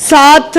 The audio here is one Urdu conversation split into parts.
7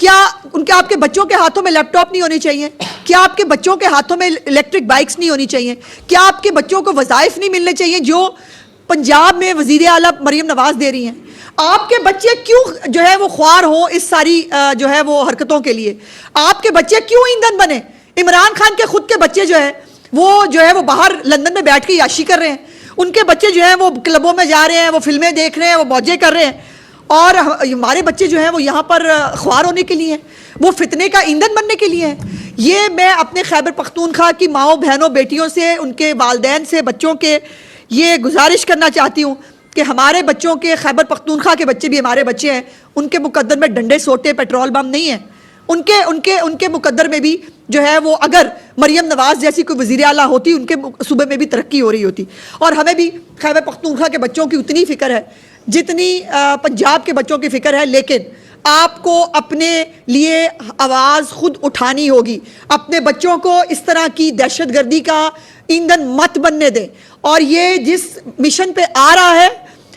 کیا ان کے آپ کے بچوں کے ہاتھوں میں لیپ ٹاپ نہیں ہونے چاہیے؟ کیا آپ کے بچوں کے ہاتھوں میں الیکٹرک بائکس نہیں ہونی چاہیے؟ کیا آپ کے بچوں کو وظائف نہیں ملنے چاہیے جو پنجاب میں وزیر اعلیٰ مریم نواز دے رہی ہیں؟ آپ کے بچے کیوں جو ہے وہ خوار ہوں اس ساری جو ہے وہ حرکتوں کے لیے؟ آپ کے بچے کیوں ایندھن بنے؟ عمران خان کے خود کے بچے جو ہے وہ باہر لندن میں بیٹھ کے عیاشی کر رہے ہیں، ان کے بچے جو ہیں وہ کلبوں میں جا رہے ہیں، وہ فلمیں دیکھ رہے ہیں، وہ موجیں کر رہے ہیں، اور ہمارے بچے جو ہیں وہ یہاں پر خوار ہونے کے لیے ہیں، وہ فتنے کا ایندھن بننے کے لیے ہیں۔ یہ میں اپنے خیبر پختونخوا کی ماؤں بہنوں بیٹیوں سے، ان کے والدین سے، بچوں کے یہ گزارش کرنا چاہتی ہوں کہ ہمارے بچوں کے، خیبر پختونخوا کے بچے بھی ہمارے بچے ہیں، ان کے مقدر میں ڈنڈے سوٹے پیٹرول بم نہیں ہیں، ان کے مقدر میں بھی جو ہے وہ اگر مریم نواز جیسی کوئی وزیر اعلیٰ ہوتی ان کے صوبے میں بھی ترقی ہو رہی ہوتی۔ اور ہمیں بھی خیبر پختونخوا کے بچوں کی اتنی فکر ہے جتنی پنجاب کے بچوں کی فکر ہے، لیکن آپ کو اپنے لیے آواز خود اٹھانی ہوگی۔ اپنے بچوں کو اس طرح کی دہشت گردی کا ایندھن مت بننے دیں۔ اور یہ جس مشن پہ آ رہا ہے،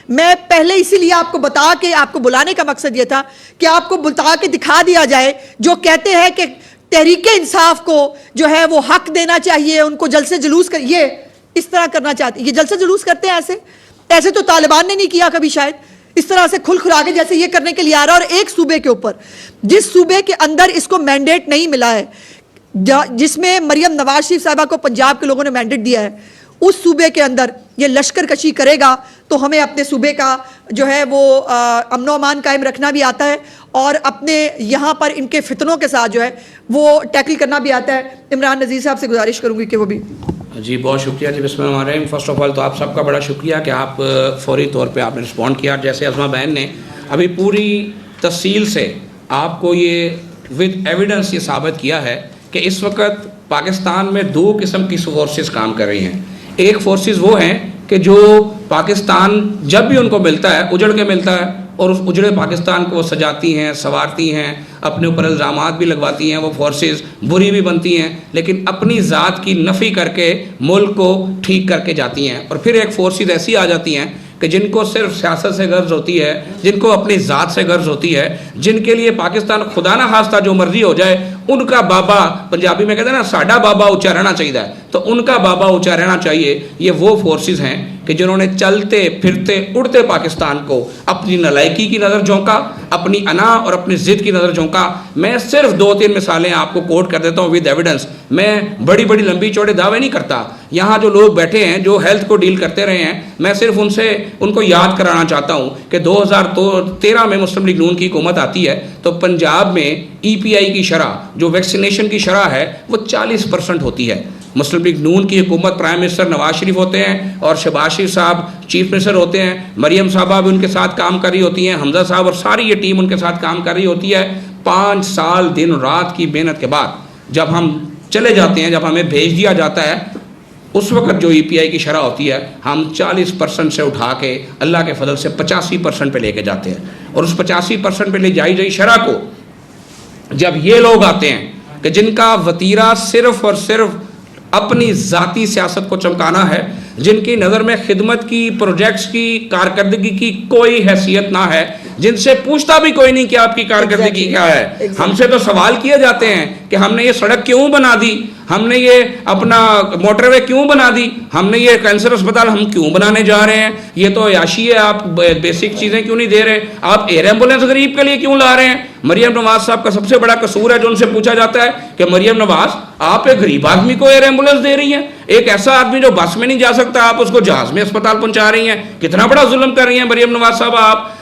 میں پہلے اسی لیے آپ کو بتا کے، آپ کو بلانے کا مقصد یہ تھا کہ آپ کو بتا کے دکھا دیا جائے، جو کہتے ہیں کہ تحریک انصاف کو جو ہے وہ حق دینا چاہیے، ان کو جلسے جلوس کر، یہ اس طرح کرنا چاہتے ہیں، یہ جلسے جلوس کرتے ہیں ایسے تو طالبان نے نہیں کیا کبھی، شاید اس طرح سے کھل کھلا کے جیسے یہ کرنے کے لیے آ رہا ہے۔ اور ایک صوبے کے اوپر، جس صوبے کے اندر اس کو مینڈیٹ نہیں ملا ہے، جس میں مریم نواز شریف صاحبہ کو پنجاب کے لوگوں نے مینڈیٹ دیا ہے، اس صوبے کے اندر یہ لشکر کشی کرے گا تو ہمیں اپنے صوبے کا جو ہے وہ امن و امان قائم رکھنا بھی آتا ہے، اور اپنے یہاں پر ان کے فتنوں کے ساتھ جو ہے وہ ٹیکل کرنا بھی آتا ہے۔ عمران نذیر صاحب سے گزارش کروں گی کہ وہ بھی۔ جی بہت شکریہ جی، بسم اللہ الرحمن الرحیم۔ فرسٹ آف آل تو آپ سب کا بڑا شکریہ کہ آپ فوری طور پہ آپ نے رسپونڈ کیا۔ جیسے عظمہ بہن نے ابھی پوری تفصیل سے آپ کو یہ ود ایویڈنس یہ ثابت کیا ہے کہ اس وقت پاکستان میں دو قسم کی فورسز کام کر رہی ہیں۔ ایک فورسز وہ ہیں کہ جو پاکستان جب بھی ان کو ملتا ہے اجڑ کے ملتا ہے، اور اس اجڑے پاکستان کو وہ سجاتی ہیں، سنوارتی ہیں، اپنے اوپر الزامات بھی لگواتی ہیں، وہ فورسز بری بھی بنتی ہیں، لیکن اپنی ذات کی نفی کر کے ملک کو ٹھیک کر کے جاتی ہیں۔ اور پھر ایک فورسز ایسی آ جاتی ہیں کہ جن کو صرف سیاست سے غرض ہوتی ہے، جن کو اپنی ذات سے غرض ہوتی ہے، جن کے لیے پاکستان خدا نہ خواستہ جو مرضی ہو جائے، ان کا بابا، پنجابی میں کہتے ہیں نا ساڈا بابا اونچا رہنا چاہیے، تو ان کا بابا اونچا رہنا چاہیے۔ یہ وہ فورسز ہیں کہ جنہوں نے چلتے پھرتے اڑتے پاکستان کو اپنی نالائکی کی نظر جھونکا، اپنی انا اور اپنی ضد کی نظر جھونکا۔ میں صرف 2-3 مثالیں آپ کو کوٹ کر دیتا ہوں ود ایویڈنس۔ میں بڑی بڑی لمبی چوڑے دعوے نہیں کرتا، یہاں جو لوگ بیٹھے ہیں جو ہیلتھ کو ڈیل کرتے رہے ہیں، میں صرف ان کو یاد کرانا چاہتا ہوں کہ 2013 میں مسلم لیگ نون کی حکومت آتی ہے تو پنجاب میں ای پی آئی کی شرح، جو ویکسینیشن کی شرح ہے، وہ 40% ہوتی ہے۔ مسلم لیگ نون کی حکومت، پرائم منسٹر نواز شریف ہوتے ہیں اور شہباز شریف صاحب چیف منسٹر ہوتے ہیں، مریم صاحبہ بھی ان کے ساتھ کام کر رہی ہوتی ہیں، حمزہ صاحب اور ساری یہ ٹیم ان کے ساتھ کام کر رہی ہوتی ہے۔ 5 سال دن رات کی محنت کے بعد جب ہم چلے جاتے ہیں، جب ہمیں بھیج دیا جاتا ہے، اس وقت جو ای پی آئی کی شرح ہوتی ہے ہم 40% سے اٹھا کے اللہ کے فضل سے 85% پہ لے کے جاتے ہیں۔ اور اس 85% پہ لے جائی گئی شرح کو جب یہ لوگ آتے ہیں کہ جن کا وتیرہ صرف اور صرف اپنی ذاتی سیاست کو چمکانا ہے، جن کی نظر میں خدمت کی، پروجیکٹس کی، کارکردگی کی کوئی حیثیت نہ ہے، جن سے پوچھتا بھی کوئی نہیں کہ آپ کی کارکردگی کیا ہے۔ ہم سے تو سوال کیے جاتے ہیں کہ ہم نے یہ سڑک کیوں بنا دی، ہم نے یہ اپنا موٹر وے کیوں بنا دی، ہم نے یہ کینسر اسپتال ہم کیوں بنانے جا رہے ہیں، یہ تو عیاشی ہے، آپ بیسک چیزیں کیوں نہیں دے رہے، آپ ایئر ایمبولینس غریب کے لیے کیوں لا رہے ہیں۔ مریم نواز صاحب کا سب سے بڑا قصور ہے جو ان سے پوچھا جاتا ہے کہ مریم نواز آپ ایک غریب آدمی کو ایئر ایمبولینس دے رہی ہیں، ایک ایسا آدمی جو بس میں نہیں جا سکتا آپ اس کو جہاز میں اسپتال پہنچا رہی ہیں، کتنا بڑا ظلم کر رہی ہیں مریم نواز صاحب۔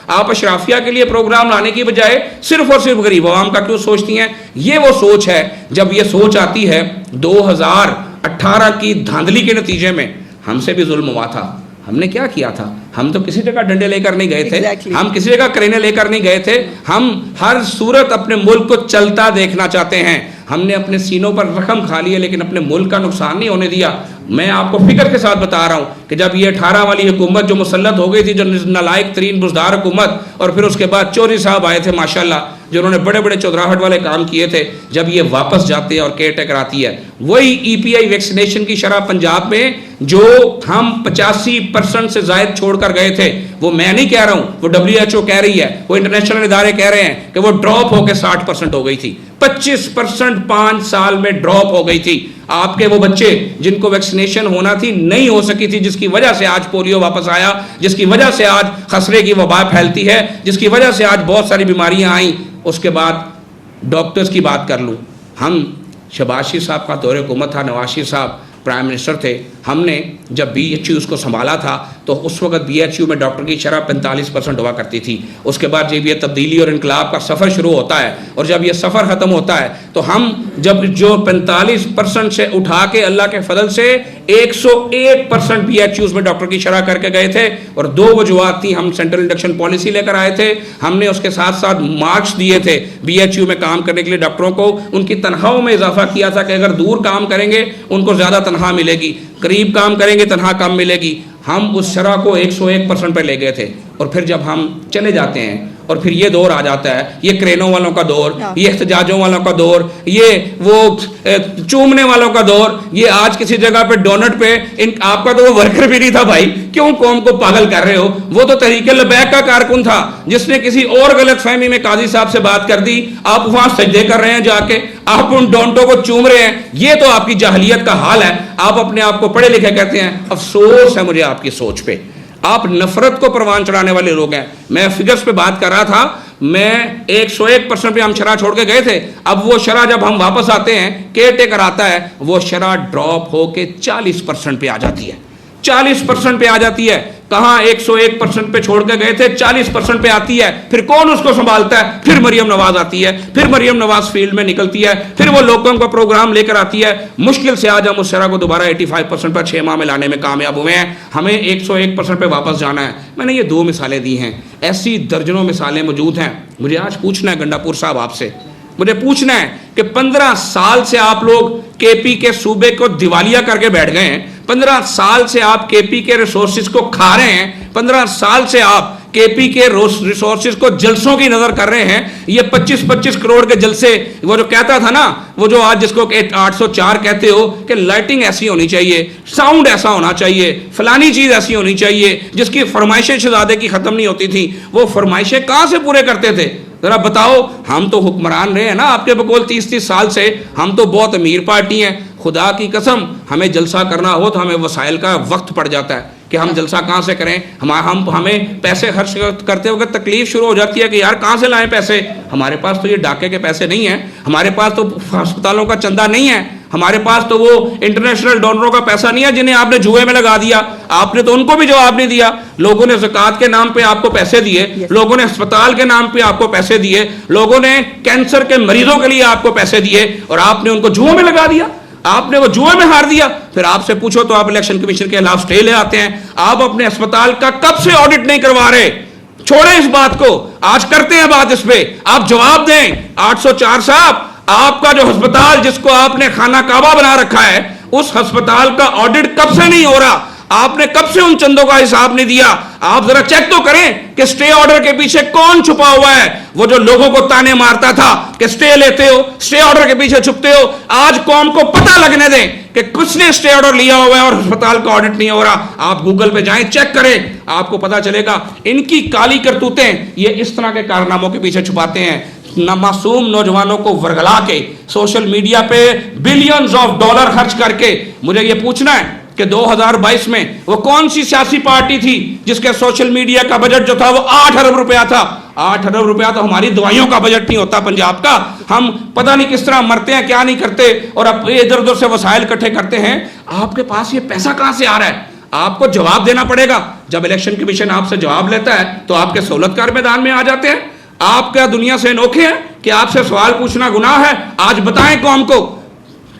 آپ اشرافیہ کے لیے پروگرام لانے کی بجائے صرف اور صرف غریب عوام کا کیوں سوچتی ہیں؟ یہ وہ سوچ ہے، جب یہ سوچ آتی ہے 2018 کی دھاندلی کے نتیجے میں ہم سے بھی ظلم ہوا تھا۔ ہم نے کیا کیا تھا؟ ہم تو کسی جگہ ڈنڈے لے کر نہیں گئے تھے، ہم کسی جگہ کرینے لے کر نہیں گئے تھے، ہم ہر صورت اپنے ملک کو چلتا دیکھنا چاہتے ہیں۔ ہم نے اپنے سینوں پر رقم کھا لی ہے لیکن اپنے ملک کا نقصان نہیں ہونے دیا۔ میں آپ کو فکر کے ساتھ بتا رہا ہوں کہ جب یہ 18 والی حکومت جو مسلط ہو گئی تھی، جو نالائق ترین بزدار حکومت، اور پھر اس کے بعد چوری صاحب آئے تھے ماشاءاللہ، جنہوں نے بڑے بڑے چودراہٹ والے کام کیے تھے، جب یہ واپس جاتے ہیں اور کیئر ٹیکر آتی ہے، وہی ای پی آئی ویکسینیشن کی شرح پنجاب میں جو ہم 85% سے زائد چھوڑ کر گئے تھے، وہ میں نہیں کہہ رہا ہوں، وہ WHO کہہ رہی ہے، وہ انٹرنیشنل ادارے کہہ رہے ہیں کہ وہ ڈراپ ہو کے 60% ہو گئی تھی، 25% 5 سال میں ڈراپ ہو گئی تھی. آپ کے وہ بچے جن کو ویکسینیشن ہونا تھی نہیں ہو سکی تھی، جس کی وجہ سے آج پولیو واپس آیا، جس کی وجہ سے آج خسرے کی وبا پھیلتی ہے، جس کی وجہ سے آج بہت ساری بیماریاں آئیں. اس کے بعد ڈاکٹرز کی بات کر لوں، ہم شہباز شریف صاحب کا دور حکومت تھا، نواز شریف صاحب پرائم منسٹر تھے، ہم نے جب BHUs کو سنبھالا تھا تو اس وقت BHU میں ڈاکٹر کی شرح 45% ہوا کرتی تھی. اس کے بعد جب یہ تبدیلی اور انقلاب کا سفر شروع ہوتا ہے اور جب یہ سفر ختم ہوتا ہے تو ہم جب جو 45% سے اٹھا کے اللہ کے فضل سے 101% BHUs میں ڈاکٹر کی شرح کر کے گئے تھے. اور 2 وجوہات تھیں، ہم سینٹرل انڈکشن پالیسی لے کر آئے تھے، ہم نے اس کے ساتھ ساتھ مارکس دیے تھے BHU میں کام کرنے کے لیے ڈاکٹروں کو، ان کی تنخواہوں میں اضافہ کیا تھا کہ اگر دور کام کریں گے ان کو زیادہ تنخواہ ملے گی، قریب کام کریں گے تنخواہ کم ملے گی. ہم اس شرح کو 101% پہ لے گئے تھے. اور پھر جب ہم چلے جاتے ہیں اور پھر یہ دور آ جاتا ہے، یہ کرینوں والوں کا دور، یہ احتجاجوں والوں کا دور، یہ وہ چومنے والوں کا دور، یہ آج کسی جگہ پہ ڈونٹ پہ آپ کا تو وہ ورکر بھی نہیں تھا بھائی، کیوں قوم کو پاگل کر رہے ہو؟ وہ تو تحریک لبیک کا کارکن تھا جس نے کسی اور غلط فہمی میں قاضی صاحب سے بات کر دی، آپ وہاں سجدے کر رہے ہیں جا کے، آپ ان ڈونٹوں کو چوم رہے ہیں. یہ تو آپ کی جاہلیت کا حال ہے. آپ اپنے آپ کو پڑھے لکھے کہتے ہیں، افسوس ہے مجھے آپ کی سوچ پہ. آپ نفرت کو پروان چڑھانے والے لوگ ہیں. میں فگرز پہ بات کر رہا تھا، میں 101% پہ ہم شرح چھوڑ کے گئے تھے. اب وہ شرح جب ہم واپس آتے ہیں، کیئر ٹیکر آتا ہے، وہ شرح ڈراپ ہو کے 40% پہ آ جاتی ہے، 40% پہ آ جاتی ہے. کہاں 101% پہ چھوڑ کے گئے تھے، 40% پہ آتی ہے. پھر کون اس کو سنبھالتا ہے؟ پھر مریم نواز آتی ہے، پھر مریم نواز فیلڈ میں نکلتی ہے، پھر وہ لوگوں کا پروگرام لے کر آتی ہے. مشکل سے آج ہم اس شرح کو دوبارہ 85% پر 6 ماہ میں لانے میں کامیاب ہوئے ہیں. ہمیں 101% پہ واپس جانا ہے. میں نے یہ 2 مثالیں دی ہیں، ایسی درجنوں مثالیں موجود ہیں. مجھے آج پوچھنا ہے گنڈا پور صاحب آپ سے، مجھے پوچھنا ہے کہ 15 سال سے آپ لوگ KP کے صوبے کو دیوالیہ کر کے بیٹھ گئے ہیں، 15 سال سے آپ KP کے ریسورسز کو کھا رہے ہیں، 15 سال سے آپ KP کے ریسورسز کو جلسوں کی نظر کر رہے ہیں. یہ 25 کروڑ کے جلسے، وہ جو کہتا تھا نا، وہ جو آج جس کو 804 کہتے ہو کہ لائٹنگ ایسی ہونی چاہیے، ساؤنڈ ایسا ہونا چاہیے، فلانی چیز ایسی ہونی چاہیے، جس کی فرمائشیں شہزادے کی ختم نہیں ہوتی تھی، وہ فرمائشیں کہاں سے پورے کرتے تھے؟ ذرا بتاؤ. ہم تو حکمران رہے ہیں نا آپ کے بقول 30 سال سے، ہم تو بہت امیر پارٹی ہیں. خدا کی قسم ہمیں جلسہ کرنا ہو تو ہمیں وسائل کا وقت پڑ جاتا ہے کہ ہم جلسہ کہاں سے کریں. ہمیں پیسے خرچ کرتے ہوئے تکلیف شروع ہو جاتی ہے کہ یار کہاں سے لائیں پیسے. ہمارے پاس تو یہ ڈاکے کے پیسے نہیں ہیں، ہمارے پاس تو ہسپتالوں کا چندہ نہیں ہے، ہمارے پاس تو وہ انٹرنیشنل ڈونروں کا پیسہ نہیں ہے جنہیں آپ نے جوئے میں لگا دیا. آپ نے تو ان کو بھی جواب نہیں دیا. لوگوں نے زکوٰۃ کے نام پہ آپ کو پیسے دیے، لوگوں نے ہسپتال کے نام پہ آپ کو پیسے دیے، لوگوں نے کینسر کے مریضوں کے لیے آپ کو پیسے دیے، اور آپ نے ان کو جوئے میں لگا دیا، آپ نے وہ جوئے میں ہار دیا. پھر آپ سے پوچھو تو آپ الیکشن کمیشن کے خلاف سٹے لے آتے ہیں. آپ اپنے ہسپتال کا کب سے آڈٹ نہیں کروا رہے؟ چھوڑیں اس بات کو، آج کرتے ہیں بات اس پہ. آپ جواب دیں. 804 صاحب، آپ کا جو ہسپتال جس کو آپ نے خانہ کعبہ بنا رکھا ہے، اس ہسپتال کا آڈٹ کب سے نہیں ہو رہا؟ آپ نے کب سے ان چندوں کا حساب نہیں دیا؟ آپ ذرا چیک تو کریں کہ سٹے آرڈر کے پیچھے کون چھپا ہوا ہے. وہ جو لوگوں کو تانے مارتا تھا کہ سٹے لیتے ہو، سٹے آرڈر کے پیچھے چھپتے ہو، آج قوم کو پتہ لگنے دیں کہ کس نے سٹے آرڈر لیا ہوا ہے اور ہسپتال کا آڈٹ نہیں ہو رہا. آپ گوگل پہ جائیں، چیک کریں، آپ کو پتہ چلے گا. ان کی کالی کرتوتیں یہ اس طرح کے کارناموں کے پیچھے چھپاتے ہیں. معصوم نوجوانوں کو ورگلا کے سوشل میڈیا پہ بلینز آف ڈالر خرچ کر کے. مجھے یہ پوچھنا ہے کہ 2022 میں وہ کون سی سیاسی پارٹی تھی جس کے سوشل میڈیا کا بجٹ جو تھا وہ 8 ارب روپیہ تھا. 8 ارب روپیہ تو ہماری دوائیوں کا بجٹ نہیں ہوتا پنجاب کا. ہم پتہ نہیں کس طرح مرتے ہیں، کیا نہیں کرتے، اور اب ادھر ادھر سے وسائل اکٹھے کرتے ہیں. آپ کے پاس یہ پیسہ کہاں سے آ رہا ہے؟ آپ کو جواب دینا پڑے گا. جب الیکشن کمیشن آپ سے جواب لیتا ہے تو آپ کے سہولت کار میدان میں آ جاتے ہیں. آپ کیا دنیا سے انوکھے ہیں کہ آپ سے سوال پوچھنا گناہ ہے؟ آج بتائیں قوم کو.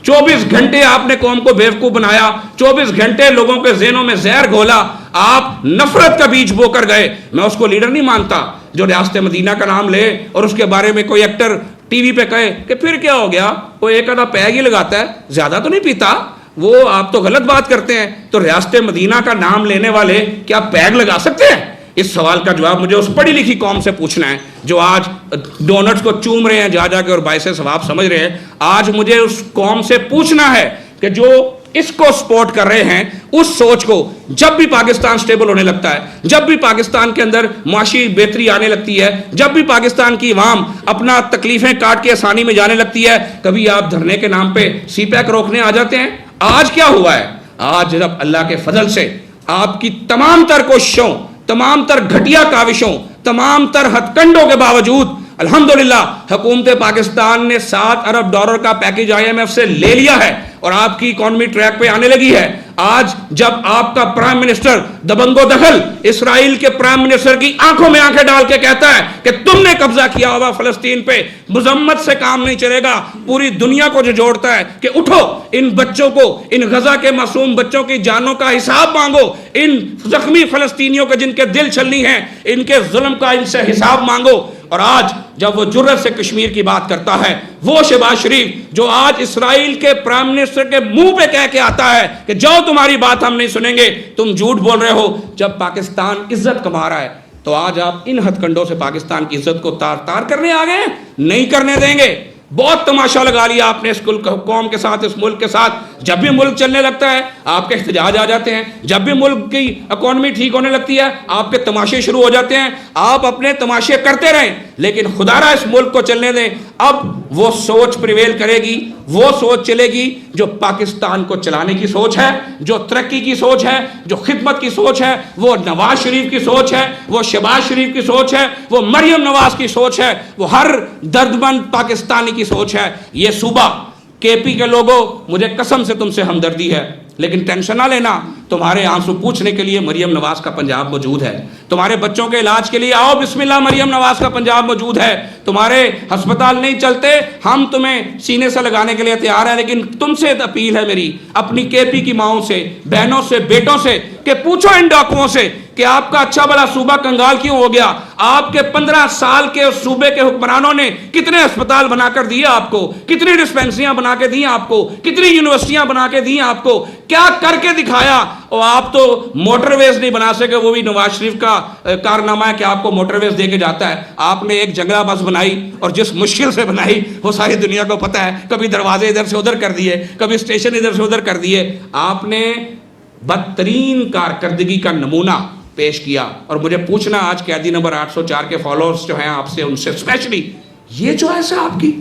24 گھنٹے آپ نے قوم کو بیوقوف بنایا، 24 گھنٹے لوگوں کے ذہنوں میں زہر گھولا. آپ نفرت کا بیج بو کر گئے. میں اس کو لیڈر نہیں مانتا جو ریاست مدینہ کا نام لے اور اس کے بارے میں کوئی ایکٹر ٹی وی پہ کہے کہ پھر کیا ہو گیا، وہ ایک آدھا پیگ ہی لگاتا ہے، زیادہ تو نہیں پیتا. وہ آپ تو غلط بات کرتے ہیں. تو ریاست مدینہ کا نام لینے والے کیا پیگ لگا سکتے ہیں؟ اس سوال کا جواب مجھے اس پڑھی لکھی قوم سے پوچھنا ہے جو آج ڈونٹس کو چوم رہے ہیں جا جا کے اور باعث ثواب سمجھ رہے ہیں. آج مجھے اس قوم سے پوچھنا ہے کہ جو اس کو سپورٹ کر رہے ہیں اس سوچ کو جب بھی پاکستان سٹیبل ہونے لگتا ہے, جب بھی پاکستان کے اندر معاشی بہتری آنے لگتی ہے, جب بھی پاکستان کی عوام اپنا تکلیفیں کاٹ کے آسانی میں جانے لگتی ہے, کبھی آپ دھرنے کے نام پہ سی پیک روکنے آ جاتے ہیں. آج کیا ہوا ہے؟ آج جب اللہ کے فضل سے آپ کی تمام تر کوششوں, تمام تر گھٹیا کاوشوں, تمام تر ہتھ کنڈوں کے باوجود الحمدللہ حکومت پاکستان نے $7 ارب کا پیکیج IMF سے لے لیا ہے اور آپ کی اکانومی ٹریک پہ آنے لگی ہے. آج جب آپ کا پرائم منسٹر دبنگ و دخل اسرائیل کے پرائم منسٹر کی آنکھوں میں آنکھیں ڈال کے کہتا ہے کہ تم نے قبضہ کیا ہوا فلسطین پہ, مذمت سے کام نہیں چلے گا. پوری دنیا کو جو جوڑتا ہے کہ اٹھو, ان بچوں کو, ان غزہ کے معصوم بچوں کی جانوں کا حساب مانگو, ان زخمی فلسطینیوں کے جن کے دل چھلنی ہیں ان کے ظلم کا ان سے حساب مانگو. اور آج جب وہ جرأت سے کشمیر کی بات کرتا ہے, وہ شہباز شریف جو آج اسرائیل کے پرائم منسٹر کے منہ پہ کہہ کے آتا ہے کہ جاؤ تمہاری بات ہم نہیں سنیں گے, تم جھوٹ بول رہے ہو, جب پاکستان عزت کما رہا ہے تو آج آپ ان ہتھ کنڈوں سے پاکستان کی عزت کو تار تار کرنے آ گئے. نہیں کرنے دیں گے. بہت تماشا لگا لیا آپ نے اس قوم کے ساتھ, اس ملک کے ساتھ. جب بھی ملک چلنے لگتا ہے آپ کے احتجاج آ جاتے ہیں, جب بھی ملک کی اکانومی ٹھیک ہونے لگتی ہے آپ کے تماشے شروع ہو جاتے ہیں. آپ اپنے تماشے کرتے رہیں لیکن خدا را اس ملک کو چلنے دیں. اب وہ سوچ پریویل کرے گی, وہ سوچ چلے گی جو پاکستان کو چلانے کی سوچ ہے, جو ترقی کی سوچ ہے, جو خدمت کی سوچ ہے. وہ نواز شریف کی سوچ ہے, وہ شہباز شریف کی سوچ ہے, وہ مریم نواز کی سوچ ہے, وہ ہر دردمند پاکستانی کی سوچ ہے. یہ صوبہ KP کے لوگوں, مجھے قسم سے تم سے ہمدردی ہے لیکن ٹینشن نہ لینا, تمہارے آنسو پوچھنے کے لیے مریم نواز کا پنجاب موجود ہے. تمہارے بچوں کے علاج کے لیے آؤ بسم اللہ مریم نواز کا پنجاب موجود ہے. تمہارے ہسپتال نہیں چلتے, ہم تمہیں سینے سے لگانے کے لیے تیار ہیں, لیکن تم سے اپیل ہے میری اپنی KP کی ماؤں سے, بہنوں سے, بیٹوں سے کہ پوچھو ان ڈاکوؤں سے کہ آپ کا اچھا بڑا صوبہ کنگال کیوں ہو گیا. آپ کے 15 سال کے اس صوبے کے حکمرانوں نے کتنے ہسپتال بنا کر دیے آپ کو, کتنی ڈسپینسریاں بنا کے دی آپ کو, کتنی یونیورسٹیاں بنا کے دی آپ کو, کیا کر کے دکھایا. اور آپ تو موٹر ویز نہیں بنا سکے, وہ بھی نواز شریف کا کارنامہ ہے کہ آپ کو موٹر ویز دے کے جاتا ہے. آپ نے ایک جنگلہ بس بنائی اور جس مشکل سے بنائی وہ ساری دنیا کو پتہ ہے, کبھی دروازے ادھر سے ادھر کر دیے, کبھی اسٹیشن ادھر سے ادھر کر دیے. آپ نے بدترین کارکردگی کا نمونہ پیش کیا. اور مجھے پوچھنا آج قیدی نمبر 804 کے فالوورز جو ہیں آپ سے, ان سے اسپیشلی یہ جو ہے آپ کی,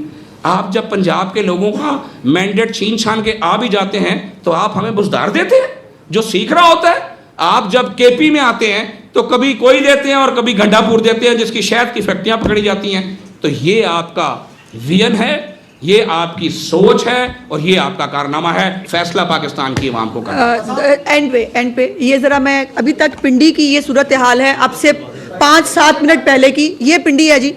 آپ جب پنجاب کے لوگوں کا مینڈیٹ چھین چھان کے آ بھی جاتے ہیں تو آپ ہمیں بزدار دیتے ہیں جو سیکھ رہا ہوتا ہے. آپ جب KP میں آتے ہیں تو کبھی کوئی دیتے ہیں اور کبھی گھنڈا پور دیتے ہیں جس کی شہد کی فیکٹریاں پکڑی جاتی ہیں. تو یہ آپ کا ویژن ہے, یہ آپ کی سوچ ہے اور یہ آپ کا کارنامہ ہے. فیصلہ پاکستان کی عوام کو کرنا. اینڈ پہ یہ ذرا میں ابھی تک پنڈی کی یہ صورتحال ہے اب سے 5-7 منٹ پہلے کی. یہ پنڈی ہے جی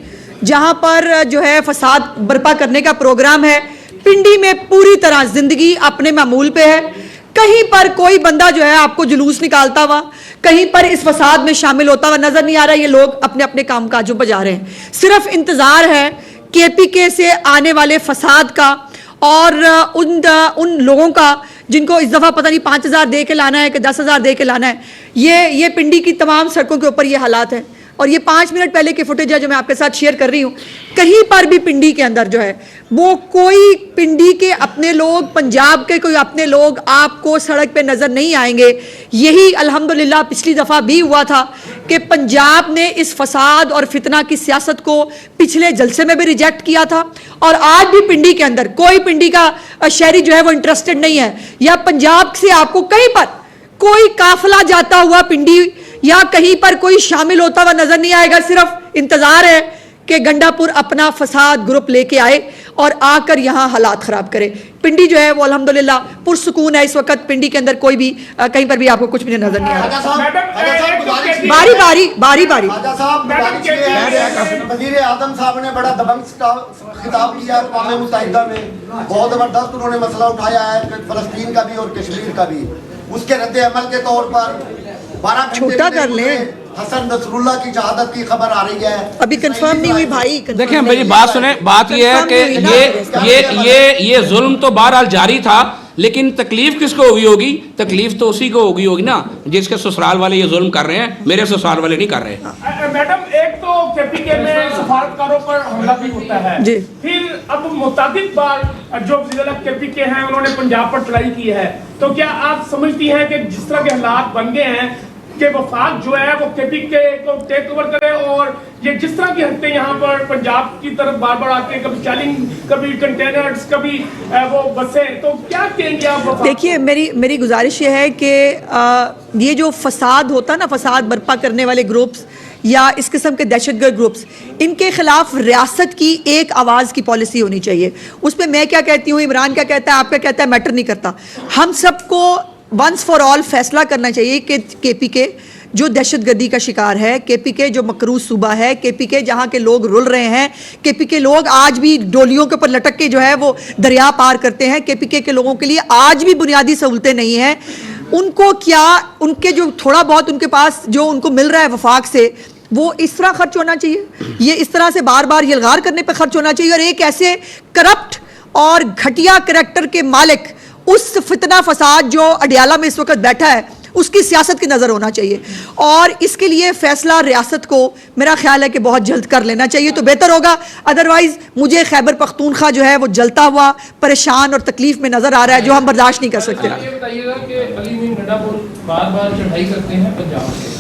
جہاں پر جو ہے فساد برپا کرنے کا پروگرام ہے. پنڈی میں پوری طرح زندگی اپنے معمول پہ ہے. کہیں پر کوئی بندہ جو ہے آپ کو جلوس نکالتا ہوا, کہیں پر اس فساد میں شامل ہوتا ہوا نظر نہیں آ رہا. یہ لوگ اپنے اپنے کام کاجوں بجا رہے ہیں. صرف انتظار ہے KPK سے آنے والے فساد کا اور ان لوگوں کا جن کو اس دفعہ پتہ نہیں 5,000 دے کے لانا ہے کہ 10,000 دے کے لانا ہے. یہ پنڈی کی تمام سڑکوں کے اوپر یہ حالات ہیں. اور یہ 5 منٹ پہلے کی فوٹیج ہے جو میں آپ کے ساتھ شیئر کر رہی ہوں. کہیں پر بھی پنڈی کے اندر جو ہے وہ کوئی پنڈی کے اپنے لوگ, پنجاب کے کوئی اپنے لوگ آپ کو سڑک پہ نظر نہیں آئیں گے. یہی الحمدللہ پچھلی دفعہ بھی ہوا تھا کہ پنجاب نے اس فساد اور فتنہ کی سیاست کو پچھلے جلسے میں بھی ریجیکٹ کیا تھا. اور آج بھی پنڈی کے اندر کوئی پنڈی کا شہری جو ہے وہ انٹرسٹڈ نہیں ہے. یا پنجاب سے آپ کو کہیں پر کوئی قافلہ جاتا ہوا پنڈی یا کہیں پر کوئی شامل ہوتا ہوا نظر نہیں آئے گا. صرف انتظار ہے کہ گنڈا پور اپنا فساد گروپ لے کے آئے اور آ کر یہاں حالات خراب کرے. پنڈی جو ہے وہ الحمدللہ پرسکون ہے اس وقت. پنڈی کے اندر کوئی بھی کہیں پر بھی آپ کو کچھ بھی نظر نہیں آ رہا. باری باری وزیر اعظم صاحب نے بڑا دبنگ خطاب کیا اقوام متحدہ میں. بہت زبردست انہوں نے مسئلہ اٹھایا ہے فلسطین کا بھی اور کشمیر کا بھی. اس کے رد عمل کے طور پر 12 چھوٹا کر لیں. حسن نصر اللہ کی شہادت کی خبر آ رہی ہے. ابھی کنفرم نہیں ہوئی بھائی. دیکھیں میری بات سنیں, بات یہ ہے کہ یہ ظلم تو بہرحال جاری تھا لیکن تکلیف کس کو ہوگی تکلیف تو اسی کو ہوگی نا جس کے سسرال والے یہ ظلم کر رہے ہیں, میرے سسرال والے نہیں کر رہے. میڈم ایک تو کے پی کے میں سفارتکاروں پر حملہ بھی ہوتا ہے, پھر اب متعدد بار جو وزیر اعلیٰ کے پی کے ہیں انہوں نے پنجاب پر چڑھائی کی ہے, تو کیا آپ سمجھتی ہیں کہ جس طرح کے حالات بن گئے ہیں کہ وفاق جو ہے وہ کے پی کے کو ٹیک اوور کرے, اور یہ جس طرح کی حرکتیں یہاں پر پنجاب کی طرف بار بار آتے ہیں, کبھی چیلنج, کبھی کنٹینرز, کبھی وہ بسیں, تو کیا کہیں گے آپ؟ دیکھیے میری گزارش یہ ہے کہ یہ جو فساد ہوتا ہے نا, فساد برپا کرنے والے گروپس یا اس قسم کے دہشت گرد گروپس, ان کے خلاف ریاست کی ایک آواز کی پالیسی ہونی چاہیے. اس پہ میں کیا کہتی ہوں, عمران کیا کہتا ہے, آپ کیا کہتا ہے, میٹر نہیں کرتا. ہم سب کو ونس فار آل فیصلہ کرنا چاہیے کہ کے پی کے جو دہشت گردی کا شکار ہے, کے پی کے جو مقروض صوبہ ہے, کے پی کے جہاں کے لوگ رل رہے ہیں, کے پی کے لوگ آج بھی ڈولیوں کے اوپر لٹک کے جو ہے وہ دریا پار کرتے ہیں, کے پی کے لوگوں کے لیے آج بھی بنیادی سہولتیں نہیں ہیں. ان کو کیا, ان کے جو تھوڑا بہت ان کے پاس جو ان کو مل رہا ہے وفاق سے, وہ اس طرح خرچ ہونا چاہیے, یہ اس طرح سے بار بار یلغار کرنے پہ خرچ ہونا چاہیے. اور ایک ایسے کرپٹ اور گھٹیا کریکٹر کے مالک اس فتنہ فساد جو اڈیالہ میں اس وقت بیٹھا ہے, اس کی سیاست کی نظر ہونا چاہیے. اور اس کے لیے فیصلہ ریاست کو میرا خیال ہے کہ بہت جلد کر لینا چاہیے تو بہتر ہوگا. ادروائز مجھے خیبر پختونخوا جو ہے وہ جلتا ہوا, پریشان اور تکلیف میں نظر آ رہا ہے, جو ہم برداشت نہیں کر سکتے. یہ بتائیے گا کہ علی مین نڈا بار بار چڑھائی کرتے ہیں پنجاب سے,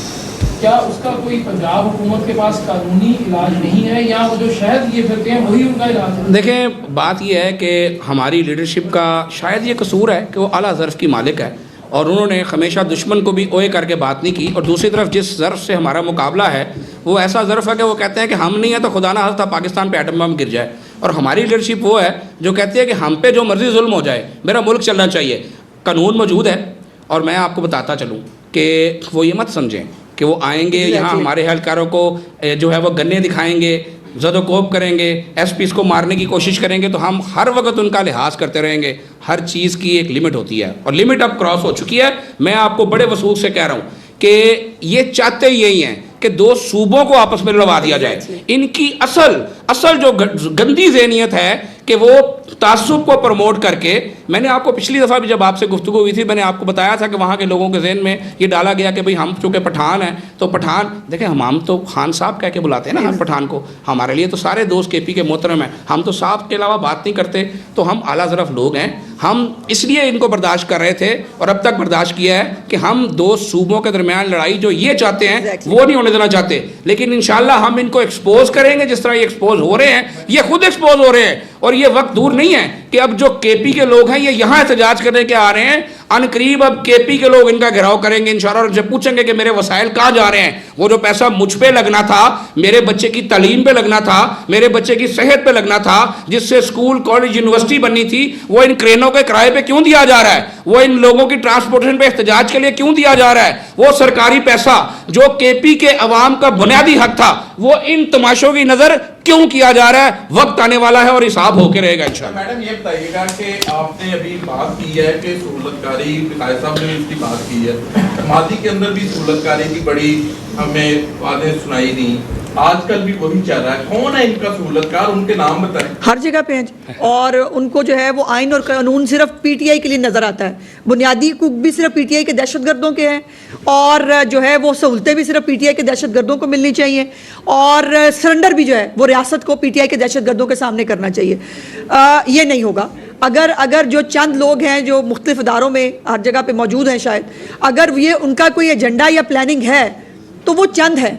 کیا اس کا کوئی پنجاب حکومت کے پاس قانونی علاج نہیں ہے, یا وہ جو شہد یہ پھرتے ہیں وہی ان کا علاج ہے؟ دیکھیں بات یہ ہے کہ ہماری لیڈرشپ کا شاید یہ قصور ہے کہ وہ اعلیٰ ظرف کی مالک ہے, اور انہوں نے ہمیشہ دشمن کو بھی اوئے کر کے بات نہیں کی. اور دوسری طرف جس ظرف سے ہمارا مقابلہ ہے وہ ایسا ظرف ہے کہ وہ کہتے ہیں کہ ہم نہیں ہیں تو خدا نہ خواستہ پاکستان پہ ایٹم بم گر جائے. اور ہماری لیڈرشپ وہ ہے جو کہتی ہے کہ ہم پہ جو مرضی ظلم ہو جائے, میرا ملک چلنا چاہیے. قانون موجود ہے, اور میں آپ کو بتاتا چلوں کہ وہ یہ مت سمجھیں کہ وہ آئیں گے یہاں ہمارے اہلکاروں کو جو ہے وہ گنے دکھائیں گے, زد و کوب کریں گے, ایس پیز کو مارنے کی کوشش کریں گے, تو ہم ہر وقت ان کا لحاظ کرتے رہیں گے. ہر چیز کی ایک لمٹ ہوتی ہے, اور لمٹ اب کراس ہو چکی ہے. میں آپ کو بڑے وثوق سے کہہ رہا ہوں کہ یہ چاہتے یہی ہیں کہ دو صوبوں کو آپس میں لڑوا دیا جائے. ان کی اصل جو گندی ذہنیت ہے کہ وہ تعصب کو پروموٹ کر کے, میں نے آپ کو پچھلی دفعہ بھی جب آپ سے گفتگو ہوئی تھی میں نے آپ کو بتایا تھا کہ وہاں کے لوگوں کے ذہن میں یہ ڈالا گیا کہ بھئی ہم چونکہ پٹھان ہیں تو پٹھان, دیکھیں ہم تو خان صاحب کہہ کے بلاتے ہیں نا ہر پٹھان کو, ہمارے لیے تو سارے دوست کے پی کے محترم ہیں, ہم تو صاحب کے علاوہ بات نہیں کرتے, تو ہم اعلیٰ ظرف لوگ ہیں. ہم اس لیے ان کو برداشت کر رہے تھے اور اب تک برداشت کیا ہے کہ ہم دو صوبوں کے درمیان لڑائی جو یہ چاہتے ہیں وہ نہیں ہونے دینا چاہتے. لیکن انشاءاللہ ہم ان کو ایکسپوز کریں گے جس طرح یہ ایکسپوز ہو رہے ہیں, یہ خود ایکسپوز ہو رہے ہیں. اور یہ وقت دور نہیں ہے کہ اب جو کے پی کے لوگ ہیں یہ یہاں احتجاج کرنے کے آ رہے ہیں, ان قریب اب کے پی کے لوگ ان کا گھیراؤ کریں گے انشاءاللہ, اور جب پوچھیں گے کہ میرے وسائل کہاں جا رہے ہیں, وہ جو پیسہ مجھ پہ لگنا تھا, میرے بچے کی تعلیم پہ لگنا تھا, میرے بچے کی صحت پہ لگنا تھا, جس سے اسکول کالج یونیورسٹی بننی تھی, وہ ان کرینوں کے کرائے پہ کیوں دیا جا رہا ہے, وہ ان لوگوں کی ٹرانسپورٹیشن پہ احتجاج کے لیے کیوں دیا جا رہا ہے, وہ سرکاری پیسہ جو کے پی کے عوام کا بنیادی حق تھا وہ ان تماشوں کی نظر کیوں کیا جا رہا ہے. وقت آنے والا ہے اور حساب ہو کے رہے گا انشاءاللہ. میڈم یہ بتائیے گا کہ آپ نے ابھی بات کی ہے کہ سہولت کاری, قائد صاحب نے بھی اس کی بات کی ہے, ماضی کے اندر بھی سہولت کاری کی بڑی ہمیں باتیں سنائی نہیں, آج کل بھی وہی چل رہا ہے. کون ہے ان کا سہولت کار, ان کے نام بتائیں. ہر جگہ پہ ہیں, اور ان کو جو ہے وہ آئین اور قانون صرف پی ٹی آئی کے لیے نظر آتا ہے, بنیادی حقوق بھی صرف پی ٹی آئی کے دہشت گردوں کے ہیں, اور جو ہے وہ سہولتیں بھی صرف پی ٹی آئی کے دہشت گردوں کو ملنی چاہیے, اور سرنڈر بھی جو ہے وہ ریاست کو پی ٹی آئی کے دہشت گردوں کے سامنے کرنا چاہیے. یہ نہیں ہوگا. اگر جو چند لوگ ہیں جو مختلف اداروں میں ہر جگہ پہ موجود ہیں, شاید اگر یہ ان کا کوئی ایجنڈا یا پلاننگ ہے تو وہ چند ہے.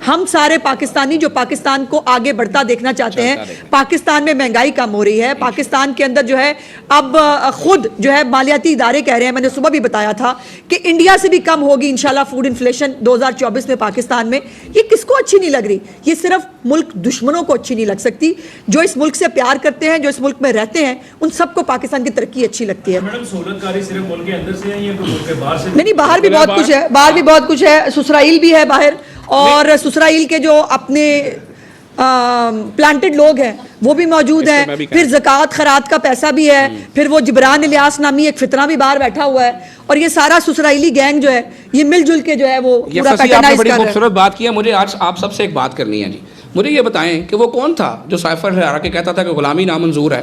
ہم سارے پاکستانی جو پاکستان کو آگے بڑھتا دیکھنا چاہتے ہیں, پاکستان میں مہنگائی کم ہو رہی ہے, پاکستان کے اندر جو ہے اب خود جو ہے مالیاتی ادارے کہہ رہے ہیں, میں نے صبح بھی بتایا تھا کہ انڈیا سے بھی کم ہوگی انشاءاللہ فوڈ انفلیشن 2024 میں پاکستان میں. یہ کس کو اچھی نہیں لگ رہی؟ یہ صرف ملک دشمنوں کو اچھی نہیں لگ سکتی. جو اس ملک سے پیار کرتے ہیں, جو اس ملک میں رہتے ہیں, ان سب کو پاکستان کی ترقی اچھی لگتی ہے. میڈم سہولت کاری صرف ملک کے اندر سے ہے یا ملک کے باہر سے؟ نہیں, باہر بھی بہت کچھ ہے, باہر بھی بہت کچھ ہے. سسرائیل بھی ہے باہر, اور سسرائیل کے جو اپنے پلانٹڈ لوگ ہیں وہ بھی موجود ہیں. پھر زکوٰۃ خیرات کا پیسہ بھی ہے, پھر وہ جبران الیاس نامی ایک فتنہ بھی باہر بیٹھا ہوا ہے, اور یہ سارا سسرائیلی گینگ جو ہے یہ مل جل کے جو ہے وہ پورا پیٹرنائز کر رہا ہے. بڑی خوبصورت بات کی ہے. مجھے آج آپ سب سے ایک بات کرنی ہے جی. مجھے یہ بتائیں کہ وہ کون تھا جو سائفر ہرا کے کہتا تھا کہ غلامی نامنظور ہے,